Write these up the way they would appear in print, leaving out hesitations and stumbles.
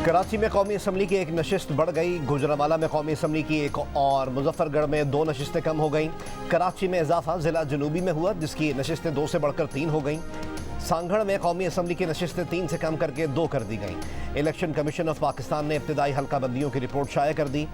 कराची में कौमी असम्बली की एक नशिस्त बढ़ गई। गुजरांवाला में कौमी असम्बली की एक और मुजफ्फरगढ़ में 2 नशिस्तें कम हो गईं। कराची में इजाफा जिला जनूबी में हुआ, जिसकी नशिस्तें 2 से बढ़कर 3 हो गईं। सांगड़ में कौमी असम्बली की नशिस्तें 3 से कम करके 2 कर दी गईं। इलेक्शन कमीशन ऑफ पाकिस्तान ने इब्तिदाई हल्का बंदियों की रिपोर्ट शाया कर दी।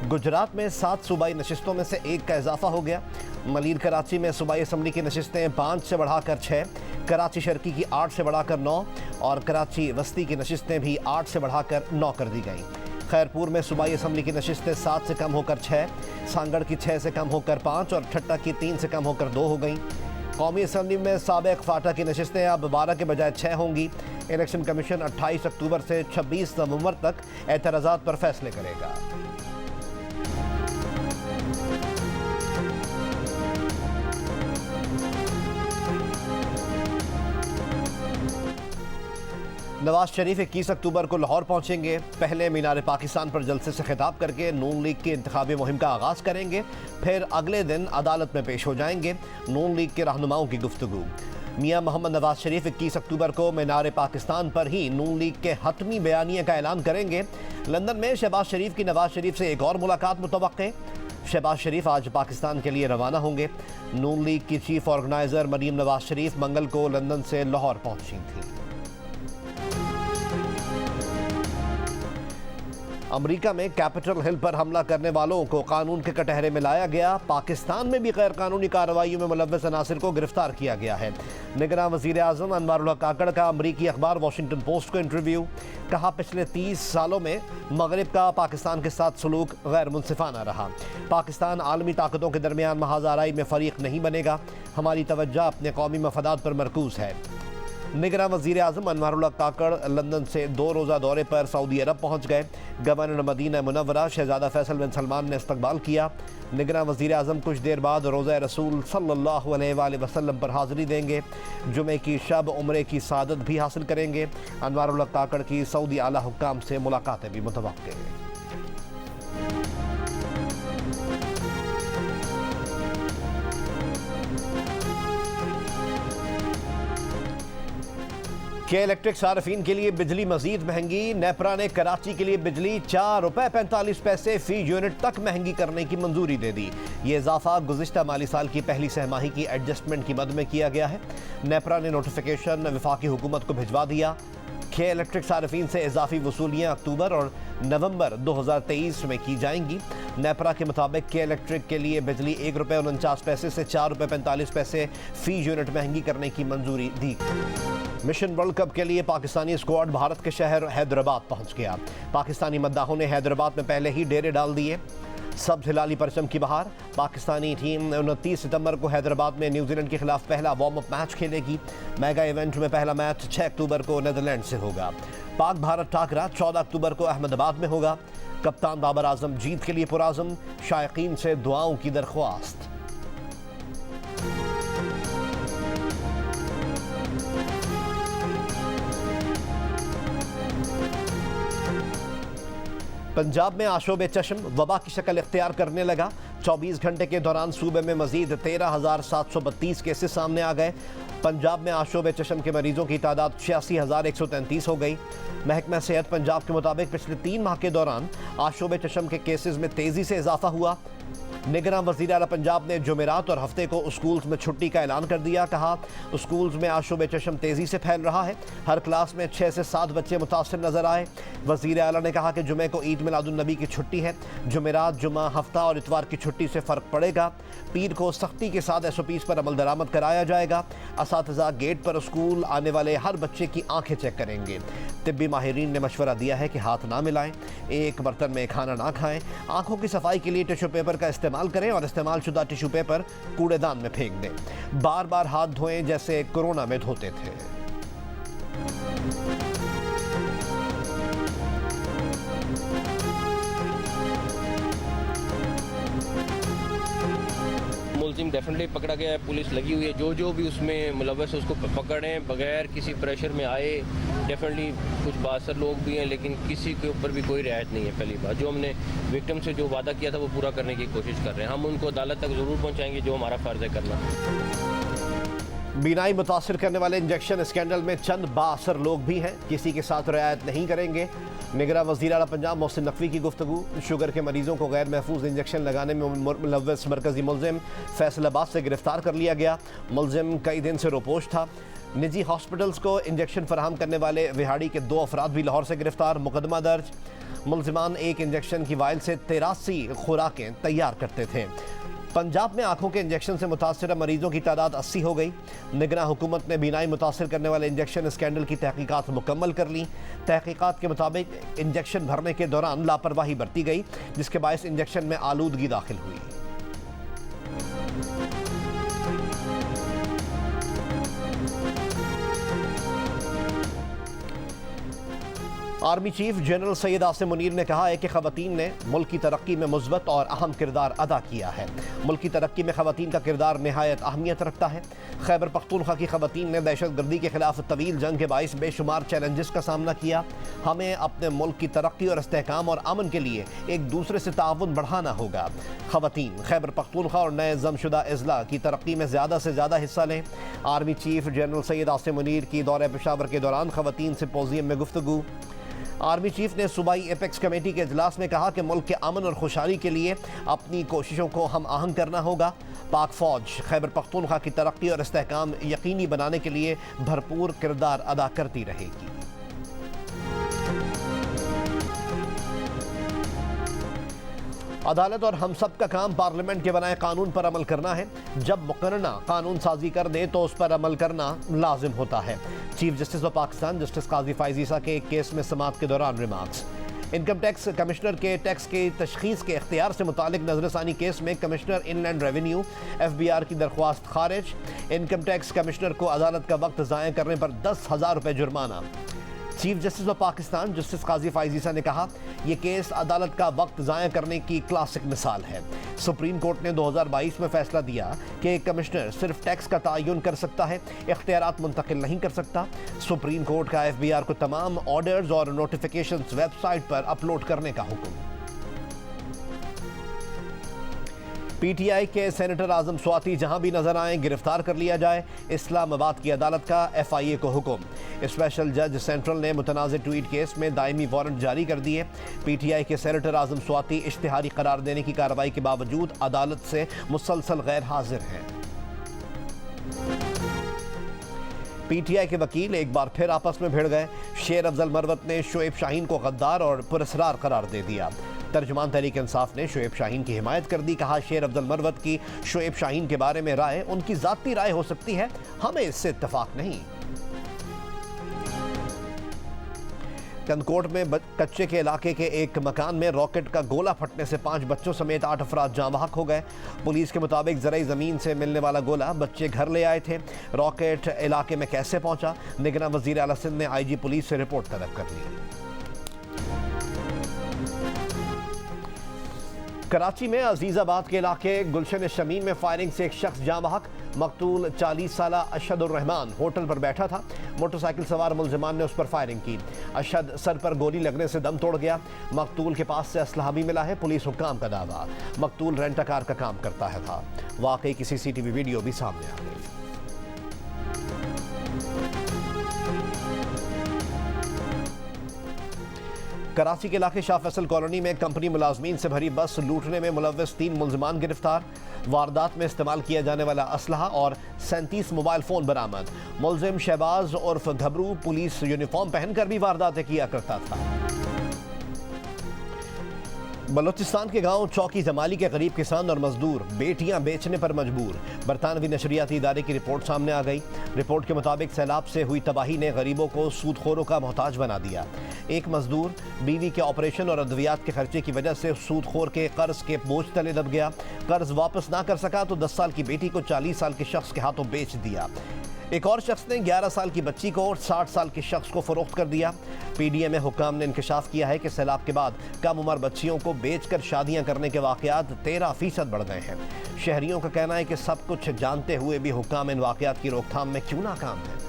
गुजरात में 7 सूबाई नशिस्तों में से 1 का इजाफा हो गया। मलीर कराची में सूबाई असम्बली की नशिस्तें 5 से बढ़ाकर 6, कराची शर्की की 8 से बढ़ाकर 9 और कराची वस्ती की नशिस्तें भी 8 से बढ़ाकर 9 कर दी गईं। खैरपुर में सूबाई असम्बली की नशिस्तें 7 से कम होकर 6, सांगड़ की 6 से कम होकर 5 और ठट्टा की 3 से कम होकर 2 हो गईं। कौमी असम्बली में साबिक फाटा की नशिस्तें अब 12 के बजाय 6 होंगी। इलेक्शन कमीशन 28 अक्टूबर से 26 नवंबर तक एतराज़ात पर फैसले करेगा। नवाज शरीफ 21 अक्टूबर को लाहौर पहुंचेंगे। पहले मीनार पाकिस्तान पर जलसे से खिताब करके नून लीग की इंतखाबी मुहिम का आगाज करेंगे। फिर अगले दिन अदालत में पेश हो जाएंगे। नून लीग के रहनुमाओं की गुफ्तगू। मियां मोहम्मद नवाज शरीफ 21 अक्टूबर को मीनार पाकिस्तान पर ही नून लीग के हतमी बयानिए का ऐलान करेंगे। लंदन में शहबाज शरीफ की नवाज शरीफ से एक और मुलाकात मुतवक्के। शहबाज शरीफ आज पाकिस्तान के लिए रवाना होंगे। नून लीग की चीफ ऑर्गेनाइजर मरीम नवाज शरीफ मंगल को लंदन से लाहौर पहुंची थी। अमेरिका में कैपिटल हिल पर हमला करने वालों को कानून के कटहरे में लाया गया। पाकिस्तान में भी गैर कानूनी कार्रवाइयों में मुलव्वस अनासिर को गिरफ्तार किया गया है। निगरान वज़ीर आज़म अनवारुल हक काकड़ का अमरीकी अखबार वाशिंगटन पोस्ट को इंटरव्यू। कहा, पिछले 30 सालों में मगरिब का पाकिस्तान के साथ सलूक गैर मुनसिफाना रहा। पाकिस्तान आलमी ताकतों के दरमियान महाज़ाराई में फ़रीक नहीं बनेगा। हमारी तवज्जो अपने कौमी मफादात पर मरकूज़ है। निगरान वज़ीर आज़म अनवारुल हक काकड़ लंदन से 2 रोज़ा दौरे पर सऊदी अरब पहुँच गए। गवर्नर मदीना मुनव्वरा शहजादा फैसल बिन सलमान ने इस्तकबाल किया। निगरान वज़ीर आज़म कुछ देर बाद रोज़ा रसूल सल्लल्लाहु अलैहि वसल्लम पर हाज़िरी देंगे। जुमे की शब उम्रे की सादत भी हासिल करेंगे। अनवारुल हक काकड़ की सऊदी आला हुक्काम से मुलाकातें भी मुतवक्के हैं। के इलेक्ट्रिक सार्फिन के लिए बिजली मजीद महंगी। नेपरा ने कराची के लिए बिजली ₹4.45 फी यूनिट तक महंगी करने की मंजूरी दे दी। ये इजाफा गुज़िश्ता माली साल की पहली सहमाही की एडजस्टमेंट की मद में किया गया है। नेपरा ने नोटिफिकेशन वफाकी हुकूमत को भिजवा दिया। के इलेक्ट्रिक सार्फिन से इजाफी वसूलियाँ अक्टूबर और नवंबर 2023 में की जाएंगी। नेपरा के मुताबिक के इलेक्ट्रिक के लिए बिजली ₹1.49 से ₹4.45 फी यूनिट महंगी करने की मंजूरी दी। मिशन वर्ल्ड कप के लिए पाकिस्तानी स्क्वाड भारत के शहर हैदराबाद पहुंच गया। पाकिस्तानी मद्दाहों ने हैदराबाद में पहले ही डेरे डाल दिए। सब्ज़ हिलाली परचम की बहार। पाकिस्तानी टीम 29 सितंबर को हैदराबाद में न्यूजीलैंड के खिलाफ पहला वार्म अप मैच खेलेगी। मेगा इवेंट में पहला मैच 6 अक्टूबर को नीदरलैंड से होगा। पाक भारत टाकरा 14 अक्टूबर को अहमदाबाद में होगा। कप्तान बाबर आजम जीत के लिए पुराज़म। शायकीन से दुआओं की दरख्वास्त। पंजाब में आशोब चश्म वबा की शक्ल इख्तियार करने लगा। 24 घंटे के दौरान सूबे में मजीद 13,732 केसेस सामने आ गए। पंजाब में आशोब चश्म के मरीजों की तादाद 86,133 हो गई। महकमा सेहत पंजाब के मुताबिक पिछले 3 माह के दौरान आशोब चश्म के केसेस में तेज़ी से इजाफा हुआ। निगरान वज़ीर आला पंजाब ने जुमेरात और हफ्ते को स्कूल्स में छुट्टी का ऐलान कर दिया। कहा, स्कूल्स में आशुब चश्म तेज़ी से फैल रहा है। हर क्लास में 6 से 7 बच्चे मुतासिर नजर आए। वज़ीर आला ने कहा कि जुमे को ईद मिलादुन्नबी की छुट्टी है। जुमेरात, जुमा, हफ्ता और इतवार की छुट्टी से फ़र्क पड़ेगा। पीर को सख्ती के साथ SOPs पर अमल दरामद कराया जाएगा। असातिज़ा गेट पर स्कूल आने वाले हर बच्चे की आंखें चेक करेंगे। तिब्बी माहिरीन ने मशवरा दिया है कि हाथ ना मिलाएं, एक बर्तन में खाना ना खाएं। आंखों की सफाई के लिए टिश्यू पेपर का इस्तेमाल करें और इस्तेमाल शुदा टिश्यू पेपर कूड़ेदान में फेंक दें। बार बार हाथ धोएं जैसे कोरोना में धोते थे। मुलजिम डेफिनेटली पकड़ा गया है। पुलिस लगी हुई है। जो भी उसमें मुलव्वस है उसको पकड़ें बगैर किसी प्रेशर में आए। डेफिनेटली कुछ बासर लोग भी हैं, लेकिन किसी के ऊपर भी कोई रियायत नहीं है। पहली बात, जो हमने विक्टिम से जो वादा किया था वो पूरा करने की कोशिश कर रहे हैं। हम उनको अदालत तक ज़रूर पहुँचाएंगे, जो हमारा फ़र्ज़ है करना। बीनाई मुतासिर करने वाले इंजेक्शन स्कैंडल में चंद बाअसर लोग भी हैं, किसी के साथ रियायत नहीं करेंगे। निगरान वज़ीर आला पंजाब मोहसिन नकवी की गुफ्तगू। शुगर के मरीजों को गैर महफूज इंजेक्शन लगाने में मुलव्वस मरकजी मुलजिम फैसलाबाद से गिरफ्तार कर लिया गया। मुलजिम कई दिन से रोपोश था। निजी हॉस्पिटल्स को इंजेक्शन फराहम करने वाले विहाड़ी के 2 अफराद भी लाहौर से गिरफ्तार। मुकदमा दर्ज। मुलजिमान एक इंजेक्शन की वाइल से 83 खुराकें तैयार करते थे। पंजाब में आंखों के इंजेक्शन से मुतासर मरीजों की तादाद 80 हो गई। निगरान हुकूमत ने बीनाई मुतासर करने वाले इंजेक्शन स्कैंडल की तहकीकात मुकम्मल कर ली। तहकीकात के मुताबिक इंजेक्शन भरने के दौरान लापरवाही बरती गई, जिसके बायस इंजेक्शन में आलूदगी दाखिल हुई। Army chief general Syed Asim Munir ने कहा है कि खवातीन ने मुल्क की तरक्की में मुस्बत और अहम किरदार अदा किया है। मुल्क की तरक्की में खवातीन का किरदार नहायत अहमियत रखता है। खैबर पख्तूनख्वा की खवातीन ने दहशतगर्दी के खिलाफ तवील जंग के बाइस बेशुमार चैलेंजेस का सामना किया। हमें अपने मुल्क की तरक्की और इस्तेहकाम और अमन के लिए एक दूसरे से ताउन बढ़ाना होगा। खवातीन खैबर पख्तूनख्वा और नए जमशुदा अजला की तरक्की में ज़्यादा से ज़्यादा हिस्सा लें। Army chief general Syed Asim Munir की दौरे पेशावर के दौरान खवातीन सिम्पोजियम में गुफ्तगू। आर्मी चीफ ने सूबाई एपेक्स कमेटी के इजलास में कहा कि मुल्क के अमन और खुशहाली के लिए अपनी कोशिशों को हम आहंग करना होगा। पाक फौज खैबर पख्तूनख्वा की तरक्की और इस्तेहकाम यकीनी बनाने के लिए भरपूर किरदार अदा करती रहेगी। अदालत और हम सब का काम पार्लियामेंट के बनाए कानून पर अमल करना है। जब मुकर्रना कानून साजी कर दे तो उस पर अमल करना लाजिम होता है। Chief justice of Pakistan justice Qazi Faez Isa के एक केस में समाअत के दौरान रिमार्क्स। इनकम टैक्स कमिश्नर के टैक्स की तशखीस के इख्तियार से मुतालिक नजरसानी केस में कमिश्नर इनलैंड रेवेन्यू FBR की दरख्वास्त खारिज। इनकम टैक्स कमिश्नर को अदालत का वक्त ज़ाया करने पर 10,000 रुपये जुर्माना। Chief justice of Pakistan justice Qazi Faez Isa ने कहा, यह केस अदालत का वक्त ज़ाया करने की क्लासिक मिसाल है। सुप्रीम कोर्ट ने 2022 में फैसला दिया कि कमिश्नर सिर्फ टैक्स का तयन कर सकता है, इख्तियारात मुंतकिल नहीं कर सकता। सुप्रीम कोर्ट का FBR को तमाम ऑर्डर्स और नोटिफिकेशंस वेबसाइट पर अपलोड करने का हुक्म। PTI के सेनेटर आजम स्वाति जहां भी नजर आए गिरफ्तार कर लिया जाए। इस्लामाबाद की अदालत का FIA को हुक्म। स्पेशल जज सेंट्रल ने मुतनाज़ ट्वीट केस में दायमी वारंट जारी कर दिए। PTI के सेनेटर आजम स्वाति इश्तिहारी करार देने की कार्रवाई के बावजूद अदालत से मुसलसल गैर हाजिर हैं। PTI के वकील एक बार फिर आपस में भिड़ गए। शेर अफजल मरवत ने शोएब शाहीन को गद्दार और पुरस्रार करार दे दिया। तर्जुमान तहरीक इंसाफ ने शोएब शाहीन की हिमायत कर दी। कहा, शेर अफजल मरवत की शोएब शाहीन के बारे में राय उनकी जाती राय हो सकती है, हमें इससे इत्तेफाक नहीं। कंदकोट में कच्चे के इलाके के एक मकान में रॉकेट का गोला फटने से 5 बच्चों समेत 8 अफराद जाँ बहक हो गए। पुलिस के मुताबिक ज़राई ज़मीन से मिलने वाला गोला बच्चे घर ले आए थे। रॉकेट इलाके में कैसे पहुंचा, निगरान वज़ीर आला सिंध ने IG पुलिस से रिपोर्ट तलब कर ली। कराची में अजीज़ाबाद के इलाके गुलशन शमीन में फायरिंग से एक शख्स जाँ बहक। मकतूल 40 साला अशद रहमान होटल पर बैठा था। मोटरसाइकिल सवार मुलजिमान ने उस पर फायरिंग की। अशद सर पर गोली लगने से दम तोड़ गया। मकतूल के पास से असलहा भी मिला है। पुलिस हुक्काम का दावा, मकतूल रेंटा कार का काम करता है था। वाकई की CCTV वीडियो भी सामने आ गई। कराची के इलाके शाह फैसल कॉलोनी में कंपनी मुलाजमीन से भरी बस लूटने में मुलव्वस 3 मुलजिमान गिरफ्तार। वारदात में इस्तेमाल किया जाने वाला असलहा और 37 मोबाइल फ़ोन बरामद। मुलजिम शहबाज उर्फ घबरू पुलिस यूनिफॉर्म पहनकर भी वारदातें किया करता था। बलोचिस्तान के गांव चौकी जमाली के गरीब किसान और मजदूर बेटियां बेचने पर मजबूर। बरतानवी नशरियाती इदारे की रिपोर्ट सामने आ गई। रिपोर्ट के मुताबिक सैलाब से हुई तबाही ने गरीबों को सूदखोरों का मोहताज बना दिया। एक मजदूर बीवी के ऑपरेशन और अद्वियात के खर्चे की वजह से सूदखोर के कर्ज के बोझ तले दब गया। कर्ज वापस ना कर सका तो 10 साल की बेटी को 40 साल के शख्स के हाथों बेच दिया। एक और शख्स ने 11 साल की बच्ची को और 60 साल के शख्स को फरोख्त कर दिया। PDA में हुक्काम ने इंकशाफ किया है कि सैलाब के बाद कम उम्र बच्चियों को बेचकर शादियां करने के वाकयात 13% बढ़ गए हैं। शहरियों का कहना है कि सब कुछ जानते हुए भी हुक्काम इन वाकयात की रोकथाम में क्यों नाकाम है।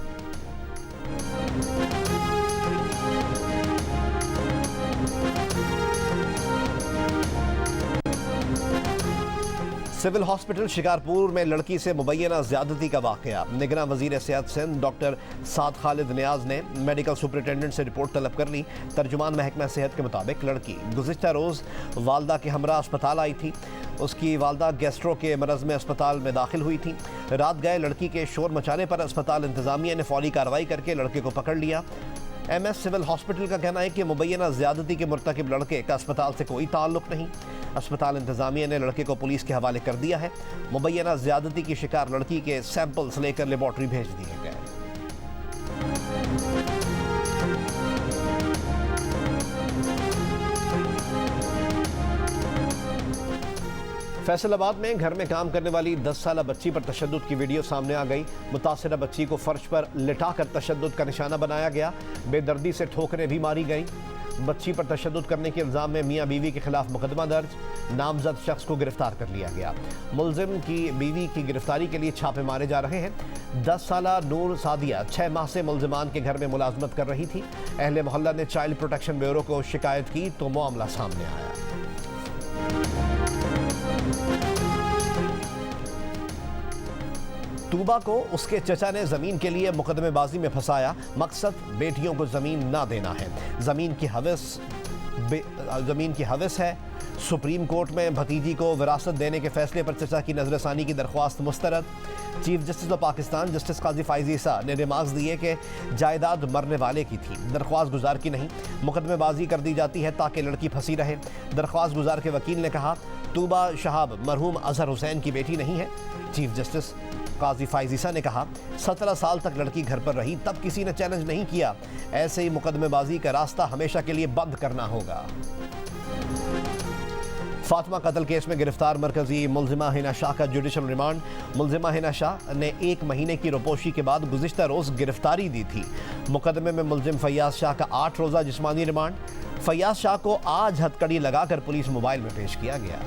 सिविल हॉस्पिटल शिकारपुर में लड़की से मुबैना ज्यादती का वाकया। निगरान वजीर सेहत सिंध डॉक्टर साद खालिद नियाज ने मेडिकल सुपरिटेंडेंट से रिपोर्ट तलब कर ली। तर्जुमान महकमा सेहत के मुताबिक लड़की गुज़िश्ता रोज़ वालदा के हमरा अस्पताल आई थी। उसकी वालदा गैस्ट्रो के मरज़ में अस्पताल में दाखिल हुई थी। रात गए लड़की के शोर मचाने पर अस्पताल इंतज़ामिया ने फौरी कार्रवाई करके लड़के को पकड़ लिया। MS सिविल हॉस्पिटल का कहना है कि मुबैना ज्यादती के मुर्तकिब लड़के का अस्पताल से कोई ताल्लुक नहीं। अस्पताल इंतजामिया ने लड़के को पुलिस के हवाले कर दिया है। मुबैना ज्यादती की शिकार लड़की के सैंपल्स लेकर लेबॉर्ट्री भेज दिए गए। फैसलाबाद में घर में काम करने वाली 10 साला बच्ची पर तशद्दुद की वीडियो सामने आ गई। मुतासिरा बच्ची को फर्श पर लिटाकर तशद्दुद का निशाना बनाया गया। बेदर्दी से ठोकरें भी मारी गई। बच्ची पर तशद्दुद करने के इल्ज़ाम में मियाँ बीवी के खिलाफ मुकदमा दर्ज। नामजद शख्स को गिरफ्तार कर लिया गया। मुलजिम की बीवी की गिरफ्तारी के लिए छापे मारे जा रहे हैं। 10 साला नूर सादिया 6 माह से मुलजिमान के घर में मुलाजमत कर रही थी। अहले मोहल्ला ने चाइल्ड प्रोटेक्शन ब्यूरो को शिकायत की तो मामला सामने आया। तूबा को उसके चचा ने जमीन के लिए मुकदमेबाजी में फंसाया। मकसद बेटियों को जमीन ना देना है। जमीन की हवस है। सुप्रीम कोर्ट में भतीजी को विरासत देने के फैसले पर चचा की नजरसानी की दरख्वास्त मुस्तरद। Chief justice of Pakistan justice Qazi Faez Isa ने रिमार्क्स दिए कि जायदाद मरने वाले की थी, दरख्वास्त गुजार की नहीं। मुकदमेबाजी कर दी जाती है ताकि लड़की फंसी रहे। दरख्वास्त गुजार के वकील ने कहा तूबा शहाब मरहूम अजहर हुसैन की बेटी नहीं है। चीफ जस्टिस काजी फाइज ईसा ने कहा 17 साल तक लड़की घर पर रही, तब किसी ने चैलेंज नहीं किया। ऐसे ही मुकदमेबाजी का रास्ता हमेशा के लिए बंद करना होगा। फातिमा कत्ल केस में गिरफ्तार मरकजी मुलजिमा हिना शाह का जुडिशल रिमांड। मुलजिमा हिना शाह ने 1 महीने की रोपोशी के बाद गुज़िश्ता रोज़ गिरफ्तारी दी थी। मुकदमे में मुलजिम फैयाज शाह का 8 रोज़ा जिस्मानी रिमांड। फैयाज शाह को आज हथकड़ी लगाकर पुलिस मोबाइल में पेश किया गया।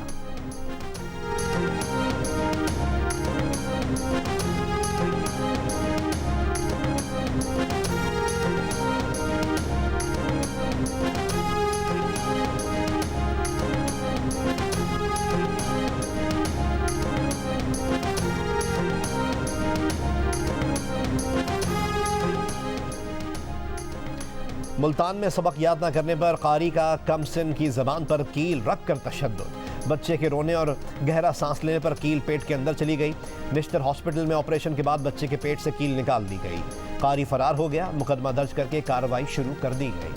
मुल्तान में सबक याद न करने पर कारी का कम सिन की ज़बान पर कील रख कर तशद्दुद। बच्चे के रोने और गहरा सांस लेने पर कील पेट के अंदर चली गई। निश्तर हॉस्पिटल में ऑपरेशन के बाद बच्चे के पेट से कील निकाल दी गई। कारी फरार हो गया। मुकदमा दर्ज करके कार्रवाई शुरू कर दी गई।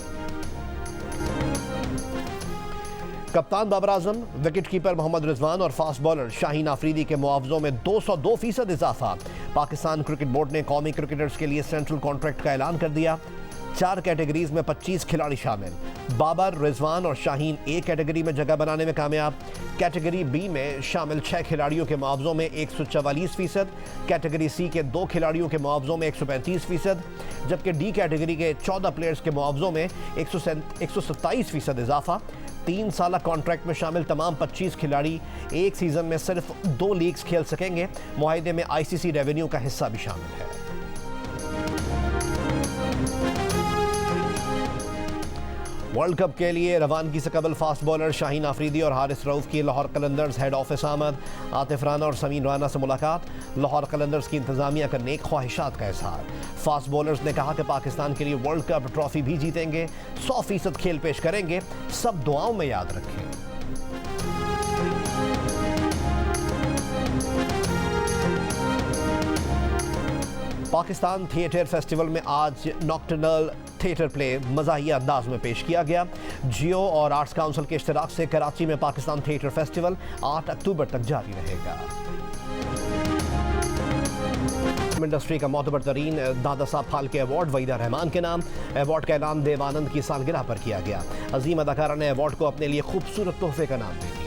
कप्तान बाबर आजम, विकेट कीपर मोहम्मद रिजवान और फास्ट बॉलर शाहीन आफरीदी के मुआवजों में 202% इजाफा। पाकिस्तान क्रिकेट बोर्ड ने कौमी क्रिकेटर्स के लिए सेंट्रल कॉन्ट्रैक्ट का ऐलान कर दिया। 4 कैटेगरीज में 25 खिलाड़ी शामिल। बाबर, रिजवान और शाहीन A कैटेगरी में जगह बनाने में कामयाब। कैटेगरी B में शामिल 6 खिलाड़ियों के मुआवजों में 144%, कैटेगरी C के 2 खिलाड़ियों के मुआवजों में 135%, जबकि D कैटेगरी के 14 प्लेयर्स के मुआवजों में 127% इजाफा। 3 साला कॉन्ट्रैक्ट में शामिल तमाम 25 खिलाड़ी एक सीजन में सिर्फ 2 लीग्स खेल सकेंगे। मुआहिदे में ICC रेवेन्यू का हिस्सा भी शामिल है। वर्ल्ड कप के लिए रवानगी से कबल फास्ट बॉलर शाहीन आफरीदी और हारिस रऊफ की लाहौर कलंदर्स हेड ऑफिस आमद। आतिफ राना और समीन राना से मुलाकात। लाहौर कलंदर्स की इंतजामिया का नेक ख्वाहिशात का इजहार। फास्ट बॉलर्स ने कहा कि पाकिस्तान के लिए वर्ल्ड कप ट्रॉफी भी जीतेंगे, 100% खेल पेश करेंगे, सब दुआओं में याद रखें। पाकिस्तान थिएटर फेस्टिवल में आज नॉक्टर्नल थिएटर प्ले मज़ाहिया अंदाज में पेश किया गया। जियो और आर्ट्स काउंसिल के इश्तराक से कराची में पाकिस्तान थिएटर फेस्टिवल 8 अक्टूबर तक जारी रहेगा। इंडस्ट्री का मोतबर तरीन दादा साहब फाल्के अवार्ड वहीदा रहमान के नाम। अवार्ड का ऐलान देवानंद की सालगिरह पर किया गया। अजीम अदाकारा ने अवार्ड को अपने लिए खूबसूरत तोहफे का नाम दिया।